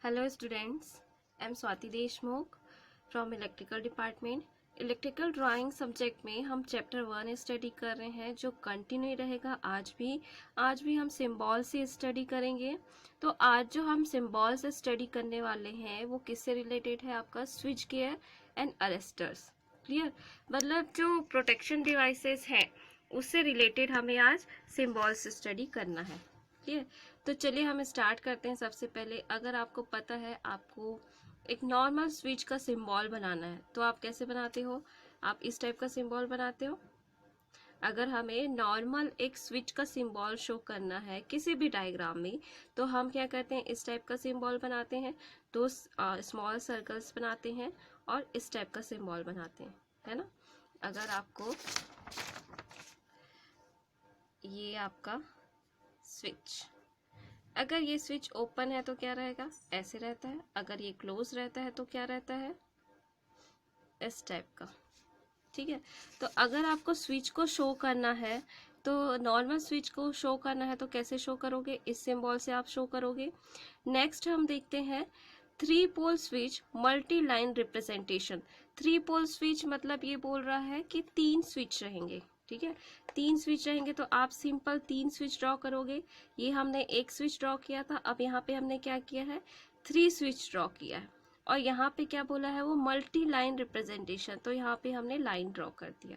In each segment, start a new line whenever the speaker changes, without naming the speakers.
Hello students, I am Swati Deshmukh from electrical department. Electrical drawing subject में हम chapter 1 study कर रहे हैं जो कंटिन्यू रहेगा। आज भी हम सिंबल से स्टडी करेंगे। तो आज जो हम सिंबल से स्टडी करने वाले हैं वो किससे रिलेटेड है? आपका switch gear and arresters. Clear? मतलब जो प्रोटेक्शन डिवाइसेस हैं उससे रिलेटेड हमें आज सिंबल से स्टडी करना है। क्लियर? तो चलिए हम स्टार्ट करते हैं। सबसे पहले अगर आपको पता है आपको एक नॉर्मल स्विच का सिंबल बनाना है तो आप कैसे बनाते हो? आप इस टाइप का सिंबल बनाते हो। अगर हमें नॉर्मल एक स्विच का सिंबल शो करना है किसी भी डायग्राम में तो हम क्या करते हैं? इस टाइप का सिंबल बनाते हैं, दो स्मॉल सर्कल्स बनाते हैं और इस टाइप का सिंबल बनाते हैं, है ना। अगर आपको ये आपका स्विच, अगर ये स्विच ओपन है तो क्या रहेगा? ऐसे रहता है। अगर ये क्लोज रहता है तो क्या रहता है? इस टाइप का। ठीक है। तो अगर आपको स्विच को शो करना है तो नॉर्मल स्विच को शो करना है तो कैसे शो करोगे? इस सिंबल से आप शो करोगे। नेक्स्ट हम देखते हैं 3 pole switch multi line representation. 3 pole switch मतलब ये बोल रहा है कि 3 स्विच रहेंगे। ठीक है, 3 स्विच रहेंगे तो आप सिंपल 3 स्विच ड्रॉ करोगे। ये हमने एक स्विच ड्रॉ किया था, अब यहाँ पे हमने क्या किया है? 3 स्विच ड्रॉ किया है। और यहाँ पे क्या बोला है? वो मल्टी लाइन रिप्रेजेंटेशन, तो यहाँ पे हमने लाइन ड्रॉ कर दिया।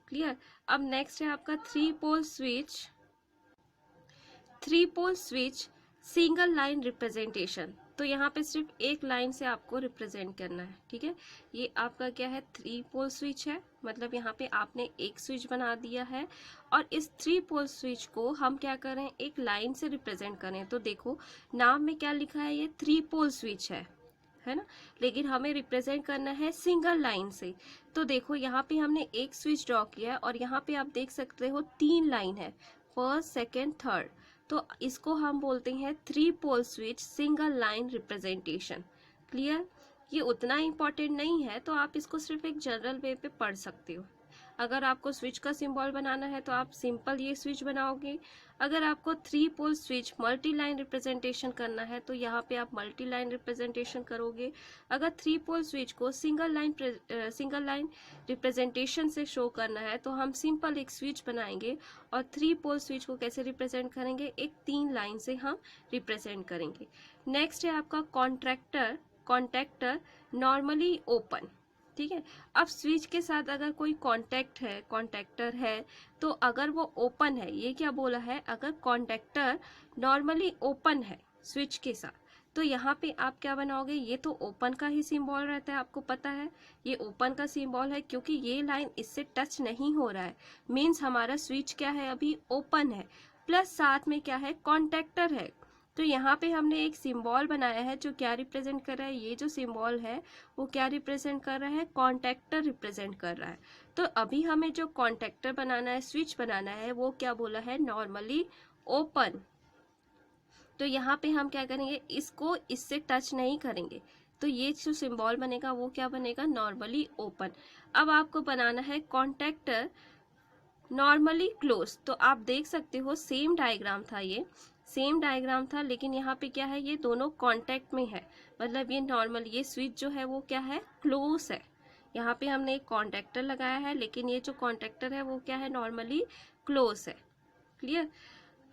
क्लियर? अब नेक्स्ट है आपका 3 pole switch single line representation. तो यहाँ पे सिर्फ एक लाइन से आपको रिप्रेजेंट करना है। ठीक है, ये आपका क्या है? 3 पोल स्विच है, मतलब यहाँ पे आपने एक स्विच बना दिया है और इस 3 पोल स्विच को हम क्या करें? एक लाइन से रिप्रेजेंट करें। तो देखो नाम में क्या लिखा है? ये 3 पोल स्विच है ना, लेकिन हमें रिप्रेजेंट करना है सिंगल लाइन से। तो देखो यहाँ पे हमने एक स्विच ड्रॉ किया है और यहाँ पे आप देख सकते हो 3 लाइन है, फर्स्ट सेकेंड थर्ड। तो इसको हम बोलते हैं 3 pole switch single line representation. Clear? ये उतना इंपॉर्टेंट नहीं है तो आप इसको सिर्फ एक जनरल वे पे पढ़ सकते हो। अगर आपको स्विच का सिंबल बनाना है तो आप सिंपल ये स्विच बनाओगे। अगर आपको 3 pole switch multi line representation करना है तो यहाँ पे आप मल्टी लाइन रिप्रेजेंटेशन करोगे। अगर 3 पोल स्विच को सिंगल लाइन रिप्रेजेंटेशन से शो करना है तो हम सिंपल एक स्विच बनाएंगे और 3 पोल स्विच को कैसे रिप्रेजेंट करेंगे? एक 3 लाइन से हम रिप्रेजेंट करेंगे। नेक्स्ट है आपका कॉन्टैक्टर नॉर्मली ओपन। ठीक है, अब स्विच के साथ अगर कोई कॉन्टैक्टर है तो अगर वो ओपन है, ये क्या बोला है? अगर कॉन्टैक्टर नॉर्मली ओपन है स्विच के साथ तो यहाँ पे आप क्या बनाओगे? ये तो ओपन का ही सिंबल रहता है, आपको पता है ये ओपन का सिंबल है क्योंकि ये लाइन इससे टच नहीं हो रहा है, मीन्स हमारा स्विच क्या है? अभी ओपन है, प्लस साथ में क्या है? कॉन्टैक्टर है। तो यहाँ पे हमने एक सिंबल बनाया है जो क्या रिप्रेजेंट कर रहा है? ये जो सिंबल है वो क्या रिप्रेजेंट कर रहा है? कॉन्टैक्टर रिप्रेजेंट कर रहा है। तो अभी हमें जो कॉन्टैक्टर बनाना है, स्विच बनाना है, वो क्या बोला है? Normally open. तो यहाँ पे हम क्या करेंगे? इसको इससे टच नहीं करेंगे, तो ये जो सिंबल बनेगा वो क्या बनेगा? Normally open. अब आपको बनाना है कॉन्टैक्टर नॉर्मली क्लोज। तो आप देख सकते हो सेम डायग्राम था लेकिन यहाँ पे क्या है? ये दोनों कांटेक्ट में है, मतलब ये नॉर्मल, ये स्विच जो है वो क्या है? क्लोज है। यहाँ पे हमने एक कॉन्टैक्टर लगाया है लेकिन ये जो कॉन्टैक्टर है वो क्या है? नॉर्मली क्लोज है। क्लियर?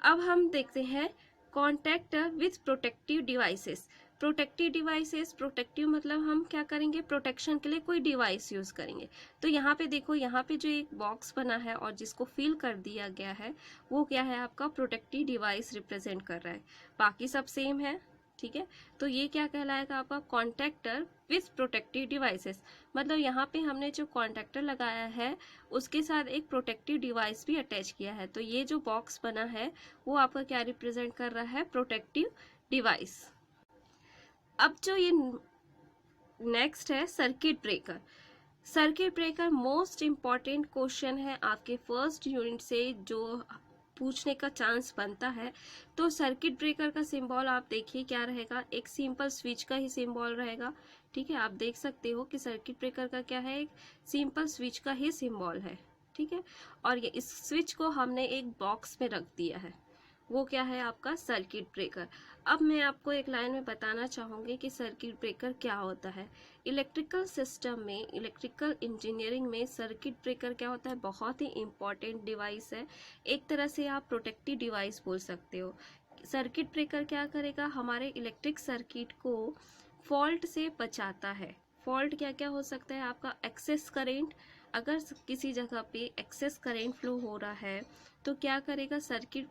अब हम देखते हैं contactor with protective devices. Protective मतलब हम क्या करेंगे? प्रोटेक्शन के लिए कोई डिवाइस यूज करेंगे। तो यहाँ पे देखो, यहाँ पे जो एक बॉक्स बना है और जिसको फिल कर दिया गया है वो क्या है? आपका प्रोटेक्टिव डिवाइस रिप्रेजेंट कर रहा है, बाकी सब सेम है। ठीक है, तो ये क्या कहलाएगा? आपका कॉन्टैक्टर विथ प्रोटेक्टिव डिवाइसेस। मतलब यहाँ पे हमने जो कॉन्टैक्टर लगाया है उसके साथ एक प्रोटेक्टिव डिवाइस भी अटैच किया है। तो ये जो बॉक्स बना है वो आपका क्या रिप्रेजेंट कर रहा है? Protective device. अब जो ये नेक्स्ट है circuit breaker most important question है आपके फर्स्ट यूनिट से जो पूछने का चांस बनता है। तो सर्किट ब्रेकर का सिंबल आप देखिए क्या रहेगा? एक सिंपल स्विच का ही सिंबल रहेगा। ठीक है, आप देख सकते हो कि सर्किट ब्रेकर का क्या है? एक सिंपल स्विच का ही सिंबल है। ठीक है, और ये इस स्विच को हमने एक बॉक्स में रख दिया है वो क्या है आपका सर्किट ब्रेकर। अब मैं आपको एक लाइन में बताना चाहूँगी कि सर्किट ब्रेकर क्या होता है। इलेक्ट्रिकल सिस्टम में, इलेक्ट्रिकल इंजीनियरिंग में सर्किट ब्रेकर क्या होता है, बहुत ही इम्पॉर्टेंट डिवाइस है। एक तरह से आप प्रोटेक्टिव डिवाइस बोल सकते हो। सर्किट ब्रेकर क्या करेगा, हमारे इलेक्ट्रिक सर्किट को फॉल्ट से बचाता है। फॉल्ट क्या क्या हो सकता है आपका, एक्सेस करेंट, अगर किसी जगह पे एक्सेस करेंट फ्लो हो रहा है तो क्या करेगा सर्किट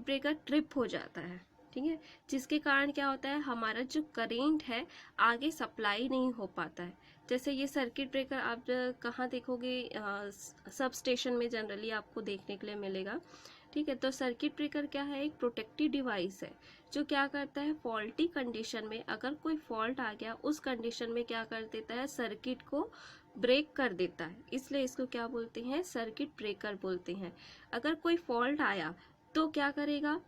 ब्रेकर ट्रिप हो जाता है, ठीक है, जिसके कारण क्या होता है, हमारा जो करेंट है आगे सप्लाई नहीं हो पाता है। जैसे ये सर्किट ब्रेकर आप कहाँ देखोगे, सब स्टेशन में जनरली आपको देखने के लिए मिलेगा, ठीक है। तो सर्किट ब्रेकर क्या है, एक प्रोटेक्टिव डिवाइस है जो क्या करता है, फॉल्टी कंडीशन में अगर कोई फॉल्ट आ गया उस कंडीशन में क्या कर देता है, सर्किट को ब्रेक कर देता है, इसलिए इसको क्या बोलते हैं, सर्किट ब्रेकर बोलते हैं। अगर कोई फॉल्ट आया तो क्या करेगा,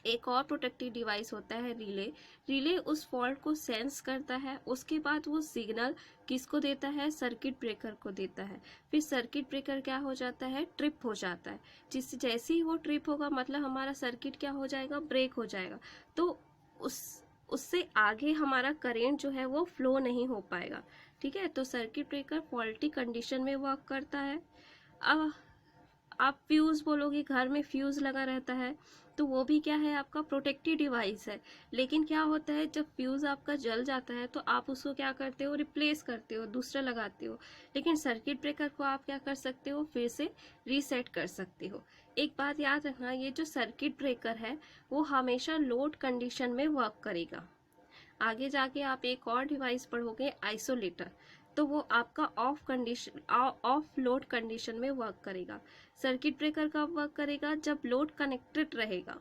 एक और प्रोटेक्टिव डिवाइस होता है रिले। रिले उस फॉल्ट को सेंस करता है, उसके बाद वो सिग्नल किसको देता है, सर्किट ब्रेकर को देता है। फिर सर्किट ब्रेकर क्या हो जाता है, ट्रिप हो जाता है, जिससे जैसे ही वो ट्रिप होगा मतलब हमारा सर्किट क्या हो जाएगा, ब्रेक हो जाएगा। तो उससे आगे हमारा करेंट जो है वो फ्लो नहीं हो पाएगा, ठीक है। तो सर्किट ब्रेकर फॉल्टी कंडीशन में वर्क करता है। अब आप फ्यूज बोलोगे, घर में फ्यूज लगा रहता है तो वो भी क्या है, आपका प्रोटेक्टिव डिवाइस है। लेकिन क्या होता है, जब फ्यूज आपका जल जाता है तो आप उसको क्या करते हो, रिप्लेस करते हो, दूसरा लगाते हो। लेकिन सर्किट ब्रेकर को आप क्या कर सकते हो, फिर से रीसेट कर सकते हो। एक बात याद रखना, ये जो सर्किट ब्रेकर है वो हमेशा लोड कंडीशन में वर्क करेगा। आगे जाके आप एक और डिवाइस पढ़ोगे, आइसोलेटर, तो वो आपका ऑफ लोड कंडीशन में वर्क करेगा। सर्किट ब्रेकर कब वर्क करेगा, जब लोड कनेक्टेड रहेगा,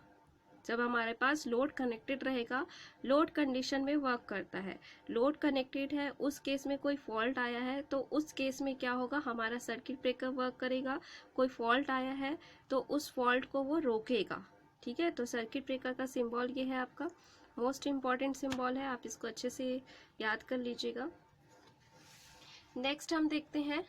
जब हमारे पास लोड कनेक्टेड रहेगा, लोड कंडीशन में वर्क करता है। लोड कनेक्टेड है, उस केस में कोई फॉल्ट आया है तो उस केस में क्या होगा, हमारा सर्किट ब्रेकर वर्क करेगा। कोई फॉल्ट आया है तो उस फॉल्ट को वो रोकेगा, ठीक है। तो सर्किट ब्रेकर का सिंबल ये है, आपका मोस्ट इम्पॉर्टेंट सिंबल है, आप इसको अच्छे से याद कर लीजिएगा। नेक्स्ट हम देखते हैं,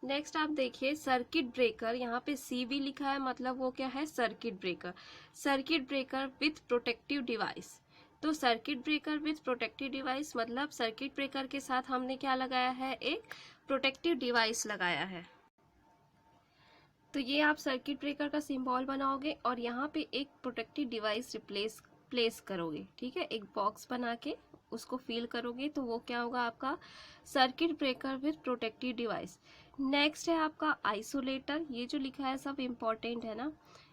नेक्स्ट आप देखिए सर्किट ब्रेकर, यहाँ पे CV लिखा है, मतलब वो क्या है, circuit breaker. Circuit breaker with protective device. तो circuit breaker with protective device मतलब सर्किट ब्रेकर के साथ हमने क्या लगाया है, एक प्रोटेक्टिव डिवाइस लगाया है। तो ये आप सर्किट ब्रेकर का सिंबल बनाओगे और यहाँ पे एक प्रोटेक्टिव डिवाइस प्लेस करोगे, ठीक है। एक बॉक्स बना के उसको फिल करोगे तो वो क्या होगा, आपका circuit breaker with protective device. Next है आपका आइसोलेटर, ये जो लिखा है सब इम्पोर्टेंट है ना,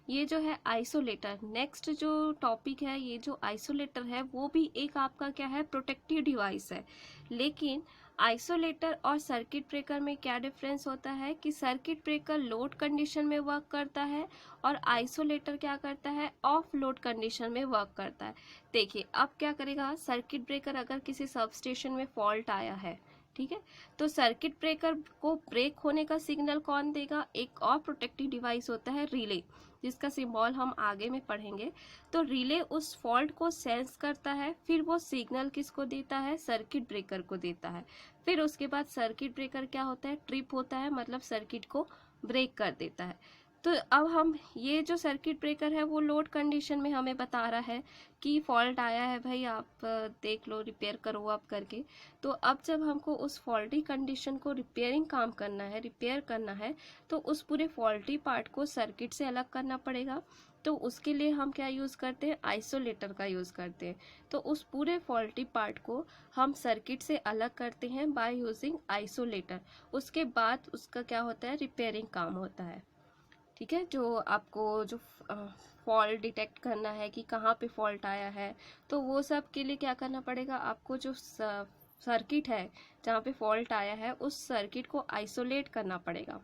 ये जो है आइसोलेटर। नेक्स्ट जो टॉपिक है, ये जो आइसोलेटर है वो भी एक आपका क्या है, प्रोटेक्टिव डिवाइस है। लेकिन आइसोलेटर और सर्किट ब्रेकर में क्या डिफरेंस होता है कि सर्किट ब्रेकर लोड कंडीशन में वर्क करता है और आइसोलेटर क्या करता है, ऑफ लोड कंडीशन में वर्क करता है। देखिए अब क्या करेगा, सर्किट ब्रेकर अगर किसी सब स्टेशन में फॉल्ट आया है, ठीक है, तो सर्किट ब्रेकर को ब्रेक होने का सिग्नल कौन देगा, एक और प्रोटेक्टिव डिवाइस होता है रिले, जिसका सिंबल हम आगे में पढ़ेंगे। तो रिले उस फॉल्ट को सेंस करता है, फिर वो सिग्नल किसको देता है, सर्किट ब्रेकर को देता है। फिर उसके बाद सर्किट ब्रेकर क्या होता है, ट्रिप होता है, मतलब सर्किट को ब्रेक कर देता है। तो अब हम ये जो सर्किट ब्रेकर है वो लोड कंडीशन में हमें बता रहा है कि फॉल्ट आया है भाई, आप देख लो, रिपेयर करो आप करके। तो अब जब हमको उस फॉल्टी कंडीशन को रिपेयरिंग काम करना है, रिपेयर करना है, तो उस पूरे फॉल्टी पार्ट को सर्किट से अलग करना पड़ेगा। तो उसके लिए हम क्या यूज़ करते हैं, आइसोलेटर का यूज़ करते हैं। तो उस पूरे फॉल्टी पार्ट को हम सर्किट से अलग करते हैं बाय यूजिंग आइसोलेटर। उसके बाद उसका क्या होता है, रिपेयरिंग काम होता है, ठीक है। जो आपको जो फॉल्ट डिटेक्ट करना है कि कहाँ पे फॉल्ट आया है, तो वो सब के लिए क्या करना पड़ेगा, आपको जो सर्किट है जहाँ पे फॉल्ट आया है उस सर्किट को आइसोलेट करना पड़ेगा।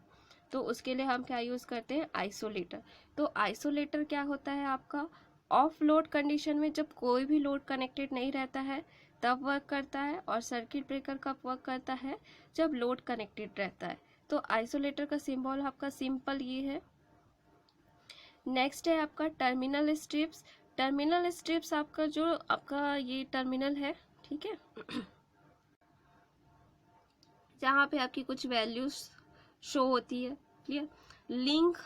तो उसके लिए हम क्या यूज़ करते हैं, आइसोलेटर। तो आइसोलेटर क्या होता है आपका, ऑफ लोड कंडीशन में जब कोई भी लोड कनेक्टेड नहीं रहता है तब वर्क करता है, और सर्किट ब्रेकर कब वर्क करता है, जब लोड कनेक्टेड रहता है। तो आइसोलेटर का सिंबल आपका सिंपल ये है। नेक्स्ट है आपका टर्मिनल स्ट्रिप्स। टर्मिनल स्ट्रिप्स आपका जो आपका ये टर्मिनल है, ठीक है, जहाँ पे आपकी कुछ वैल्यूज शो होती है। क्लियर। लिंक,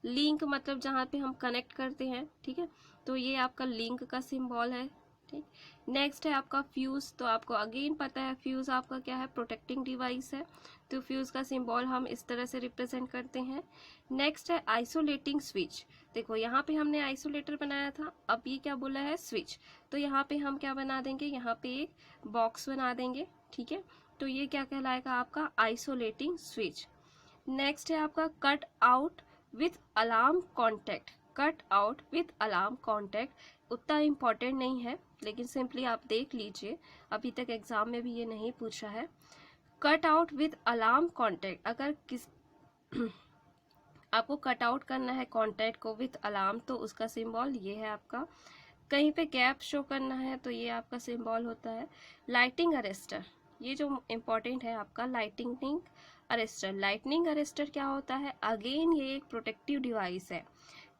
लिंक मतलब जहाँ पे हम कनेक्ट करते हैं, ठीक है, तो ये आपका लिंक का सिंबल है। ठीक। नेक्स्ट है आपका फ्यूज। तो आपको अगेन पता है फ्यूज आपका क्या है, प्रोटेक्टिंग डिवाइस है। तो फ्यूज का सिंबल हम इस तरह से रिप्रेजेंट करते हैं। नेक्स्ट है आइसोलेटिंग स्विच। देखो यहाँ पे हमने आइसोलेटर बनाया था, अब ये क्या बोला है, स्विच। तो यहाँ पे हम क्या बना देंगे, यहाँ पे एक बॉक्स बना देंगे। ठीक है, तो ये क्या कहलाएगा आपका आइसोलेटिंग स्विच। नेक्स्ट है आपका cut out with alarm contact. Cut out with alarm contact उतना इम्पॉर्टेंट नहीं है, लेकिन सिंपली आप देख लीजिए, अभी तक एग्जाम में भी ये नहीं पूछा है। Cut out with alarm contact, अगर किस आपको कट आउट करना है कॉन्टैक्ट को विथ अलार्म, तो उसका सिंबल ये है आपका। कहीं पे गैप शो करना है तो ये आपका सिंबल होता है लाइटिंग अरेस्टर। ये जो इम्पोर्टेंट है आपका लाइटिंग अरेस्टर। लाइटनिंग अरेस्टर क्या होता है, अगेन ये एक प्रोटेक्टिव डिवाइस है।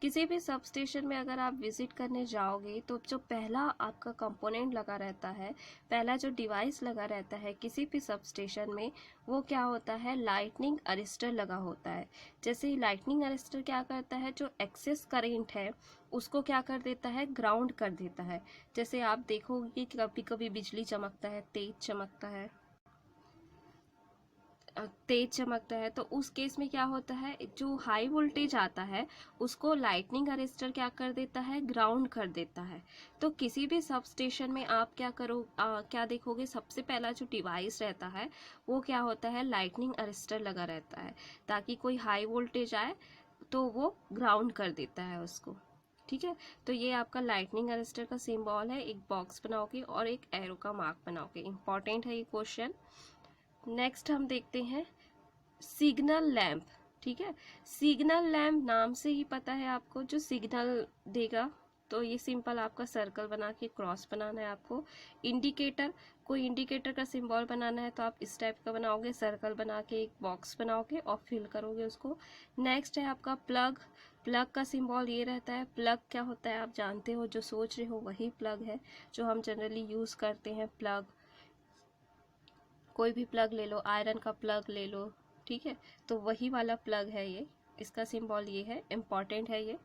किसी भी सब स्टेशन में अगर आप विजिट करने जाओगे तो जो पहला आपका कंपोनेंट लगा रहता है, पहला जो डिवाइस लगा रहता है किसी भी सब स्टेशन में, वो क्या होता है, लाइटनिंग अरेस्टर लगा होता है। जैसे ही लाइटनिंग अरेस्टर क्या करता है, जो एक्सेस करेंट है उसको क्या कर देता है, ग्राउंड कर देता है। जैसे आप देखोगे कि कभी कभी बिजली चमकता है, तेज चमकता है, तेज चमकता है, तो उस केस में क्या होता है, जो हाई वोल्टेज आता है उसको लाइटनिंग अरेस्टर क्या कर देता है, ग्राउंड कर देता है। तो किसी भी सब स्टेशन में आप क्या देखोगे, सबसे पहला जो डिवाइस रहता है वो क्या होता है, लाइटनिंग अरेस्टर लगा रहता है, ताकि कोई हाई वोल्टेज आए तो वो ग्राउंड कर देता है उसको। ठीक है, तो ये आपका लाइटनिंग अरेस्टर का सिंबल है। एक बॉक्स बनाओगे और एक एरो का मार्क बनाओगे, इंपॉर्टेंट है ये क्वेश्चन। नेक्स्ट हम देखते हैं सिग्नल लैंप। ठीक है, सिग्नल लैंप नाम से ही पता है आपको, जो सिग्नल देगा। तो ये सिंपल आपका सर्कल बना के क्रॉस बनाना है आपको। इंडिकेटर, कोई इंडिकेटर का सिंबल बनाना है तो आप इस टाइप का बनाओगे, सर्कल बना के एक बॉक्स बनाओगे और फिल करोगे उसको। नेक्स्ट है आपका प्लग। प्लग का सिंबल ये रहता है। प्लग क्या होता है आप जानते हो, जो सोच रहे हो वही प्लग है जो हम जनरली यूज़ करते हैं। प्लग, कोई भी प्लग ले लो, आयरन का प्लग ले लो, ठीक है, तो वही वाला प्लग है ये, इसका सिंबल ये है, इम्पॉर्टेंट है ये।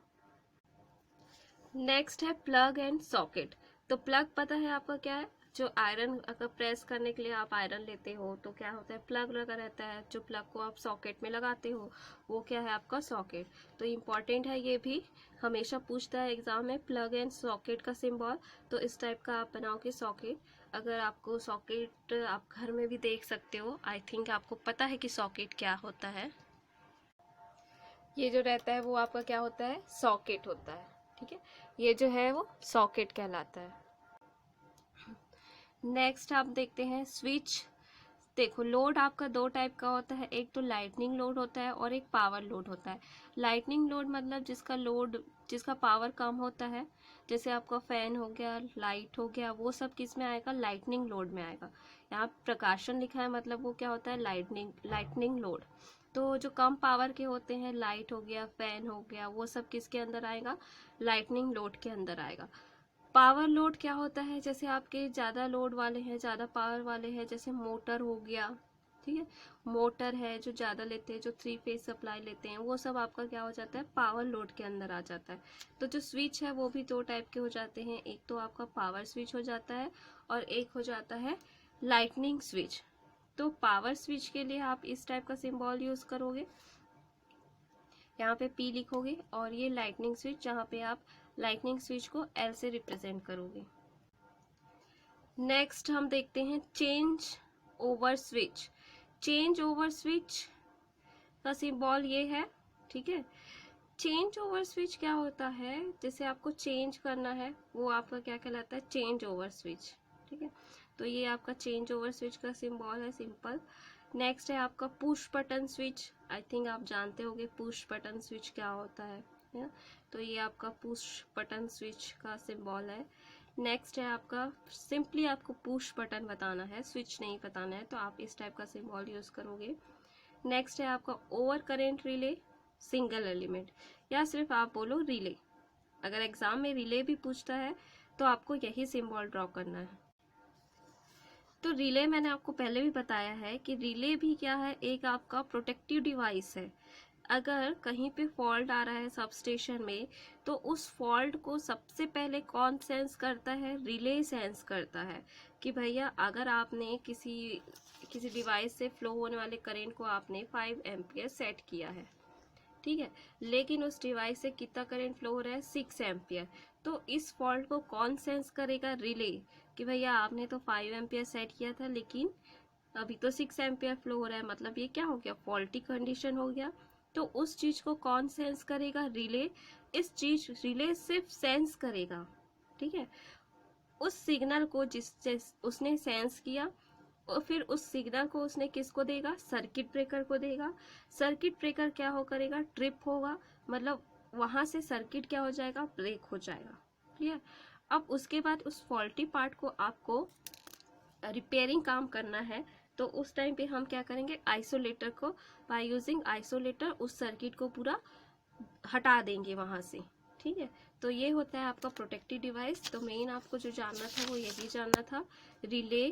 नेक्स्ट है प्लग एंड सॉकेट। तो प्लग पता है आपका क्या है, जो आयरन अगर प्रेस करने के लिए आप आयरन लेते हो तो क्या होता है, प्लग लगा रहता है। जो प्लग को आप सॉकेट में लगाते हो वो क्या है आपका सॉकेट। तो इम्पॉर्टेंट है, ये भी हमेशा पूछता है एग्जाम में, प्लग एंड सॉकेट का सिंबल। तो इस टाइप का आप बनाओगे सॉकेट। अगर आपको सॉकेट आप घर में भी देख सकते हो, आई थिंक आपको पता है कि सॉकेट क्या होता है। ये जो रहता है वो आपका क्या होता है, सॉकेट होता है। ठीक है, ये जो है वो सॉकेट कहलाता है। नेक्स्ट आप देखते हैं स्विच। देखो लोड आपका दो टाइप का होता है, एक तो लाइटनिंग लोड होता है और एक पावर लोड होता है। लाइटनिंग लोड मतलब जिसका पावर कम होता है, जैसे आपका फैन हो गया, लाइट हो गया, वो सब किस में आएगा, लाइटनिंग लोड में आएगा। यहाँ प्रकाशन लिखा है मतलब वो क्या होता है, लाइटनिंग लोड। तो जो कम पावर के होते हैं, लाइट हो गया, फैन हो गया, वो सब किसके अंदर आएगा, लाइटनिंग लोड के अंदर आएगा। पावर लोड क्या होता है, जैसे आपके ज़्यादा लोड वाले हैं, ज़्यादा पावर वाले हैं, जैसे मोटर हो गया, ठीक है, मोटर है जो ज़्यादा लेते हैं, जो 3 फेज सप्लाई लेते हैं, वो सब आपका क्या हो जाता है, पावर लोड के अंदर आ जाता है। तो जो स्विच है वो भी दो टाइप के हो जाते हैं, एक तो आपका पावर स्विच हो जाता है और एक हो जाता है लाइटनिंग स्विच। तो पावर स्विच के लिए आप इस टाइप का सिंबल यूज़ करोगे, यहाँ पे P लिखोगे, और ये लाइटनिंग स्विच, जहाँ पे आप लाइटनिंग स्विच को L से रिप्रेजेंट करोगे। नेक्स्ट हम देखते हैं change over switch. Change over switch का सिंबल ये है, ठीक है। चेंज ओवर स्विच क्या होता है, जैसे आपको चेंज करना है, वो आपका क्या कहलाता है, चेंज ओवर स्विच। ठीक है, तो ये आपका चेंज ओवर स्विच का सिंबल है, सिंपल। नेक्स्ट है आपका push button switch. I think आप जानते होंगे पुश बटन स्विच क्या होता है ना? तो ये आपका पुश बटन स्विच का सिंबल है। नेक्स्ट है आपका, सिंपली आपको पुश बटन बताना है, स्विच नहीं बताना है, तो आप इस टाइप का सिंबल यूज़ करोगे। नेक्स्ट है आपका over current relay single element, या सिर्फ आप बोलो रिले। अगर एग्जाम में रिले भी पूछता है तो आपको यही सिंबल ड्रॉ करना है। तो रिले मैंने आपको पहले भी बताया है कि रिले भी क्या है, एक आपका प्रोटेक्टिव डिवाइस है। अगर कहीं पे फॉल्ट आ रहा है सब स्टेशन में, तो उस फॉल्ट को सबसे पहले कौन सेंस करता है, रिले सेंस करता है कि भैया अगर आपने किसी डिवाइस से फ्लो होने वाले करंट को आपने 5 एम्पियर सेट किया है, ठीक है, लेकिन उस डिवाइस से कितना करंट फ्लो हो रहा है, 6 एम्पियर, तो इस फॉल्ट को कौन सेंस करेगा, रिले, कि भैया आपने तो 5 एम्पियर सेट किया था लेकिन अभी तो 6 एम्पियर फ्लो हो रहा है, मतलब ये क्या हो गया, फॉल्टी कंडीशन हो गया। तो उस चीज को कौन सेंस करेगा, रिले। इस चीज रिले सिर्फ सेंस करेगा, ठीक है, उस सिग्नल को जिस उसने सेंस किया, और फिर उस सिग्नल को उसने किसको देगा, सर्किट ब्रेकर को देगा। सर्किट ब्रेकर क्या हो करेगा, ट्रिप होगा, मतलब वहां से सर्किट क्या हो जाएगा, ब्रेक हो जाएगा, क्लियर। अब उसके बाद उस फॉल्टी पार्ट को आपको रिपेयरिंग काम करना है, तो उस टाइम पे हम क्या करेंगे, आइसोलेटर को, बाय यूजिंग आइसोलेटर उस सर्किट को पूरा हटा देंगे वहां से, ठीक है। तो ये होता है आपका प्रोटेक्टिव डिवाइस। तो मेन आपको जो जानना था वो यही जानना था, रिले,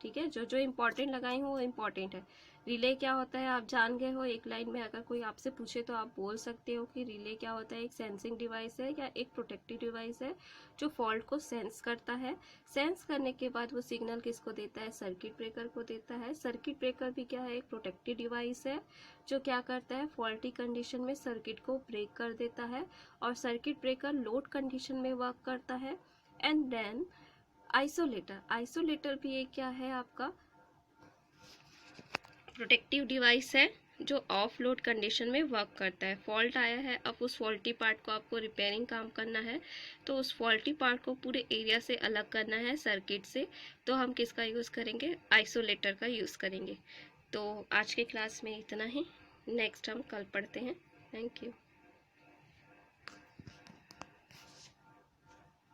ठीक है, जो जो इम्पोर्टेंट लगाई हूँ वो इम्पोर्टेंट है। रिले क्या होता है आप जान गए हो, एक लाइन में अगर कोई आपसे पूछे तो आप बोल सकते हो कि रिले क्या होता है, एक सेंसिंग डिवाइस है या एक प्रोटेक्टिव डिवाइस है जो फॉल्ट को सेंस करता है। सेंस करने के बाद वो सिग्नल किसको देता है, सर्किट ब्रेकर को देता है। सर्किट ब्रेकर भी क्या है, एक प्रोटेक्टिव डिवाइस है जो क्या करता है, फॉल्टी कंडीशन में सर्किट को ब्रेक कर देता है, और सर्किट ब्रेकर लोड कंडीशन में वर्क करता है। एंड देन आइसोलेटर भी एक क्या है, आपका प्रोटेक्टिव डिवाइस है जो ऑफ लोड कंडीशन में वर्क करता है। फॉल्ट आया है, अब उस फॉल्टी पार्ट को आपको रिपेयरिंग काम करना है, तो उस फॉल्टी पार्ट को पूरे एरिया से अलग करना है सर्किट से, तो हम किसका यूज़ करेंगे, आइसोलेटर का यूज़ करेंगे। तो आज के क्लास में इतना ही, नेक्स्ट हम कल पढ़ते हैं। Thank you.